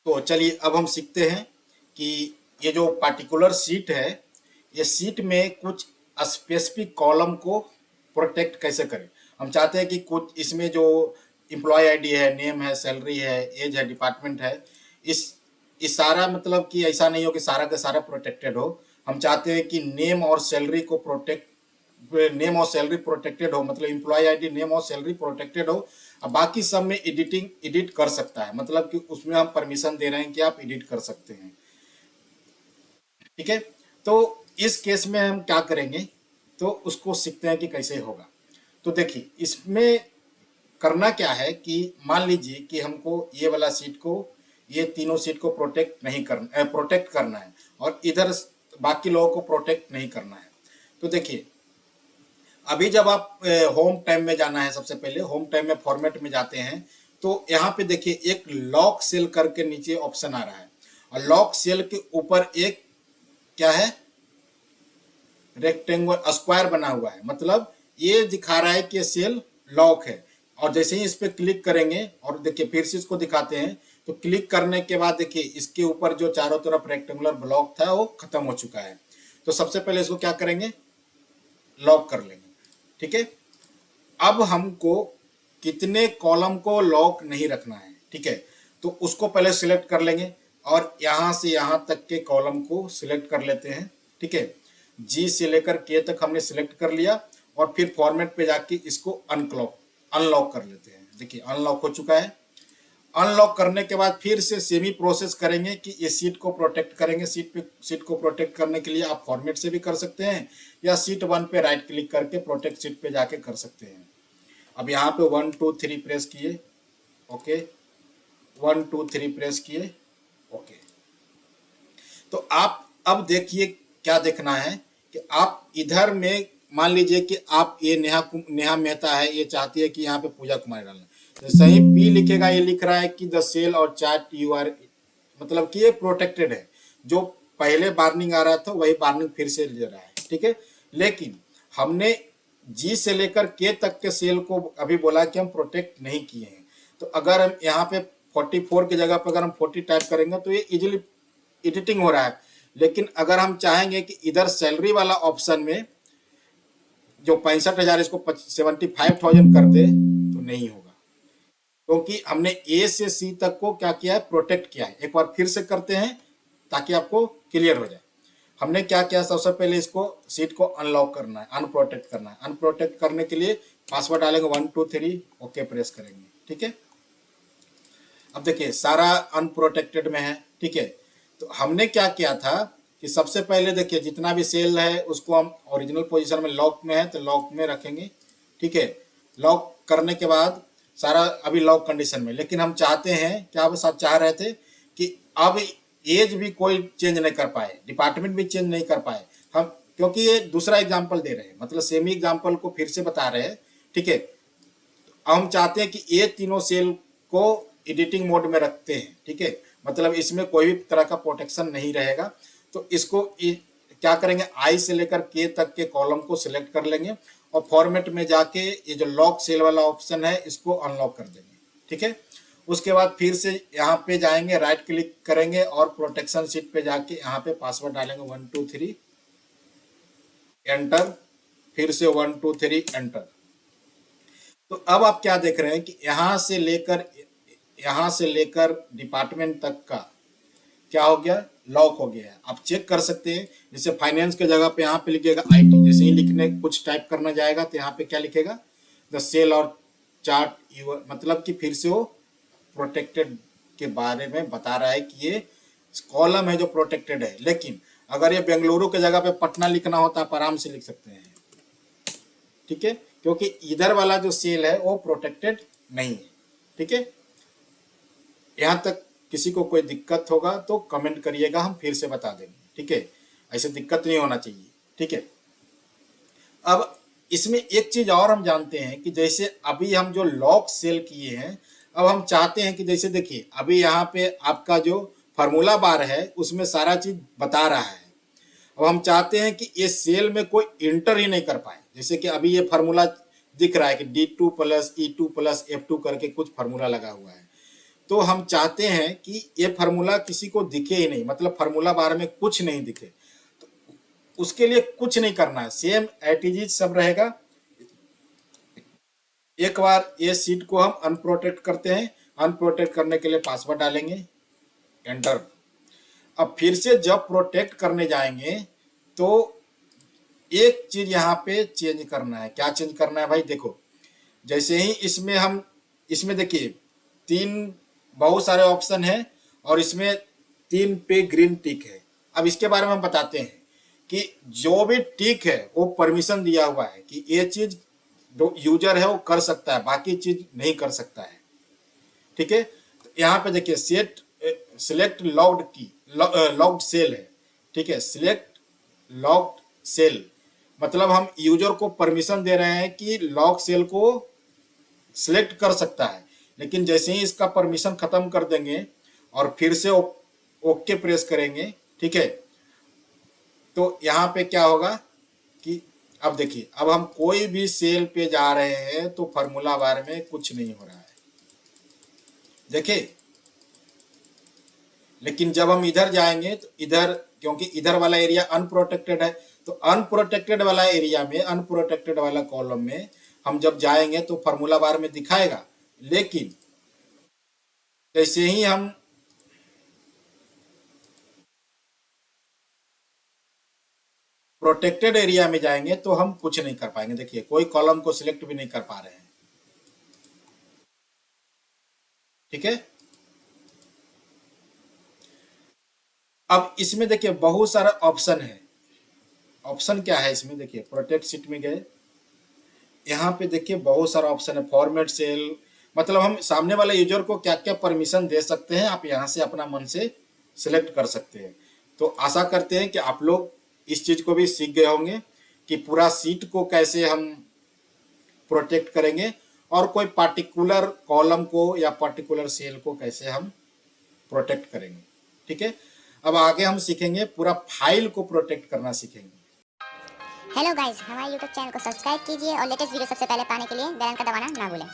तो चलिए अब हम सीखते हैं कि ये जो पार्टिकुलर सीट है, ये सीट में कुछ स्पेसिफिक कॉलम को प्रोटेक्ट कैसे करें। हम चाहते हैं कि कुछ इसमें जो एम्प्लॉय आईडी है, नेम है, सैलरी है, एज है, डिपार्टमेंट है, इस इस सारा मतलब कि ऐसा नहीं हो कि सारा का सारा प्रोटेक्टेड हो। हम चाहते हैं कि नेम और सैलरी प्रोटेक्टेड हो, मतलब एम्प्लॉय आईडी, नेम और सैलरी प्रोटेक्टेड हो। अब बाकी सब में एडिट कर सकता है, मतलब कि उसमें हम परमिशन दे रहे हैं कि आप एडिट कर सकते हैं। ठीक है, तो इस केस में हम क्या करेंगे, तो उसको सीखते हैं कि कैसे होगा। तो देखिए इसमें करना क्या है कि मान लीजिए कि हमको ये वाला सीट को, ये तीनों सीट को प्रोटेक्ट करना है और इधर बाकी लोगों को प्रोटेक्ट नहीं करना है। तो देखिए अभी जब आप होम टाइम में जाना है, सबसे पहले होम टाइम में फॉर्मेट में जाते हैं, तो यहाँ पे देखिए एक लॉक सेल करके नीचे ऑप्शन आ रहा है और लॉक सेल के ऊपर एक क्या है, रेक्टेंगल स्क्वायर बना हुआ है, मतलब ये दिखा रहा है कि सेल लॉक है। और जैसे ही इस पर क्लिक करेंगे, और देखिए फिर से इसको दिखाते हैं, तो क्लिक करने के बाद देखिए इसके ऊपर जो चारों तरफ रेक्टेंगुलर ब्लॉक था वो खत्म हो चुका है। तो सबसे पहले इसको क्या करेंगे, लॉक कर लेंगे। ठीक है, अब हमको कितने कॉलम को लॉक नहीं रखना है, ठीक है, तो उसको पहले सिलेक्ट कर लेंगे और यहाँ से यहाँ तक के कॉलम को सिलेक्ट कर लेते हैं। ठीक है, जी से लेकर के तक हमने सिलेक्ट कर लिया और फिर फॉर्मेट पे जाके इसको अनलॉक कर लेते हैं। देखिए अनलॉक हो चुका है। अनलॉक करने के बाद फिर से सेमी प्रोसेस करेंगे कि ये सीट को प्रोटेक्ट करेंगे। सीट को प्रोटेक्ट करने के लिए आप फॉर्मेट से भी कर सकते हैं या सीट 1 पे राइट क्लिक करके प्रोटेक्ट सीट पे जाके कर सकते हैं। अब यहाँ पे 1 2 3 प्रेस किए, ओके, 1 2 3 प्रेस किए, ओके। तो आप अब देखिए क्या देखना है कि आप इधर में मान लीजिए कि आप ये नेहा मेहता है, ये चाहती है कि यहाँ पे पूजा कुमारी डालना, जैसे ही पी लिखेगा ये लिख रहा है कि द सेल और चैट यू आर, मतलब कि ये प्रोटेक्टेड है। जो पहले वार्निंग आ रहा था वही वार्निंग फिर से ले रहा है। ठीक है, लेकिन हमने जी से लेकर के तक के सेल को अभी बोला कि हम प्रोटेक्ट नहीं किए हैं। तो अगर हम यहाँ पे 44 की जगह पर अगर हम 40 टाइप करेंगे तो ये इजीली एडिटिंग हो रहा है। लेकिन अगर हम चाहेंगे कि इधर सैलरी वाला ऑप्शन में जो 65,000 इसको 75,000 कर दे तो नहीं होगा, क्योंकि हमने ए से सी तक को क्या किया है, प्रोटेक्ट किया है। एक बार फिर से करते हैं ताकि आपको क्लियर हो जाए। हमने क्या किया, सबसे पहले इसको सीट को अनलॉक करना है, अनप्रोटेक्ट करना है। अनप्रोटेक्ट करने के लिए पासवर्ड डालेंगे 1 2 3, ओके प्रेस करेंगे। ठीक है, अब देखिए सारा अनप्रोटेक्टेड में है। ठीक है, तो हमने क्या किया था कि सबसे पहले देखिए जितना भी सेल है उसको हम ओरिजिनल पोजीशन में, लॉक में है तो लॉक में रखेंगे। ठीक है, लॉक करने के बाद सारा अभी लॉक कंडीशन में, लेकिन हम चाहते हैं, क्या आप साथ चाह रहे थे कि अब एज भी कोई चेंज नहीं कर पाए, डिपार्टमेंट भी चेंज नहीं कर पाए हम, क्योंकि ये दूसरा एग्जाम्पल दे रहे हैं, मतलब सेमी एग्जाम्पल को फिर से बता रहे हैं। ठीक है, हम चाहते हैं कि ये तीनों सेल को एडिटिंग मोड में रखते हैं। ठीक है, मतलब इसमें कोई भी तरह का प्रोटेक्शन नहीं रहेगा। तो इसको क्या करेंगे, आई से लेकर के तक के कॉलम को सिलेक्ट कर लेंगे और फॉर्मेट में जाके ये जो लॉक सेल वाला ऑप्शन है इसको अनलॉक कर देंगे। ठीक है, उसके बाद फिर से यहाँ पे जाएंगे, राइट क्लिक करेंगे और प्रोटेक्शन सीट पे जाके यहाँ पे पासवर्ड डालेंगे 1 2 3 एंटर, फिर से 1 2 3 एंटर। तो अब आप क्या देख रहे हैं कि यहाँ से लेकर डिपार्टमेंट तक का क्या हो गया, लॉक हो गया है। आप चेक कर सकते हैं, जैसे फाइनेंस के जगह पे यहाँ पे लिखिएगा आईटी, जैसे ही लिखने कुछ टाइप करना जाएगा तो यहाँ पे क्या लिखेगा, द सेल और चार्ट यूर, मतलब कि फिर से वो प्रोटेक्टेड के बारे में बता रहा है कि ये कॉलम है जो प्रोटेक्टेड है। लेकिन अगर ये बेंगलुरु के जगह पे पटना लिखना होता आप आराम से लिख सकते हैं। ठीक है, क्योंकि इधर वाला जो सेल है वो प्रोटेक्टेड नहीं है। ठीक है, यहाँ तक किसी को कोई दिक्कत होगा तो कमेंट करिएगा, हम फिर से बता देंगे। ठीक है, ऐसे दिक्कत नहीं होना चाहिए। ठीक है, अब इसमें एक चीज और हम जानते हैं कि जैसे अभी हम जो लॉक सेल किए हैं, अब हम चाहते हैं कि जैसे देखिए अभी यहाँ पे आपका जो फार्मूला बार है उसमें सारा चीज बता रहा है। अब हम चाहते हैं कि ये सेल में कोई इंटर ही नहीं कर पाए, जैसे कि अभी ये फार्मूला दिख रहा है कि D2 + E2 + F2 करके कुछ फार्मूला लगा हुआ है। तो हम चाहते हैं कि ये फार्मूला किसी को दिखे ही नहीं, मतलब फार्मूला बार में कुछ नहीं दिखे। तो उसके लिए कुछ नहीं करना है, सेम एट इज सब रहेगा। एक बार ये सीट को हम अनप्रोटेक्ट करते हैं, अनप्रोटेक्ट करने के लिए पासवर्ड डालेंगे, एंटर। अब फिर से जब प्रोटेक्ट करने जाएंगे तो एक चीज यहाँ पे चेंज करना है। क्या चेंज करना है भाई? देखो, जैसे ही इसमें देखिए तीन बहुत सारे ऑप्शन है और इसमें तीन पे ग्रीन टिक है। अब इसके बारे में हम बताते हैं कि जो भी टिक है वो परमिशन दिया हुआ है कि ये चीज जो यूजर है वो कर सकता है, बाकी चीज नहीं कर सकता है। ठीक है, तो यहाँ पे देखिए सिलेक्ट लॉग्ड की लॉग्ड सेल है। ठीक है, सिलेक्ट लॉग्ड सेल मतलब हम यूजर को परमिशन दे रहे हैं कि लॉग सेल को सिलेक्ट कर सकता है, लेकिन जैसे ही इसका परमिशन खत्म कर देंगे और फिर से ओके प्रेस करेंगे, ठीक है, तो यहाँ पे क्या होगा कि अब देखिए, अब हम कोई भी सेल पे जा रहे हैं तो फार्मूला बार में कुछ नहीं हो रहा है, देखिए। लेकिन जब हम इधर जाएंगे तो इधर, क्योंकि इधर वाला एरिया अनप्रोटेक्टेड है, तो अनप्रोटेक्टेड वाला एरिया में, अनप्रोटेक्टेड वाला कॉलम में हम जब जाएंगे तो फार्मूला बार में दिखाएगा। लेकिन जैसे ही हम प्रोटेक्टेड एरिया में जाएंगे तो हम कुछ नहीं कर पाएंगे। देखिए, कोई कॉलम को सिलेक्ट भी नहीं कर पा रहे हैं। ठीक है, अब इसमें देखिए बहुत सारा ऑप्शन है। ऑप्शन क्या है इसमें? देखिए, प्रोटेक्ट सीट में गए, यहाँ पे देखिए बहुत सारा ऑप्शन है। फॉर्मेट सेल मतलब हम सामने वाले यूजर को क्या क्या परमिशन दे सकते हैं, आप यहाँ से अपना मन से सिलेक्ट कर सकते हैं। तो आशा करते हैं कि आप लोग इस चीज को भी सीख गए होंगे कि पूरा सीट को कैसे हम प्रोटेक्ट करेंगे और कोई पार्टिकुलर कॉलम को या पार्टिकुलर सेल को कैसे हम प्रोटेक्ट करेंगे। ठीक है, अब आगे हम सीखेंगे पूरा फाइल को प्रोटेक्ट करना सीखेंगे। हेलो गाइस, हमारे यूट्यूब चैनल को सब्सक्राइब कीजिए और लेटेस्ट वीडियो सबसे पहले पाने के लिए बेल आइकन दबाना ना भूलें।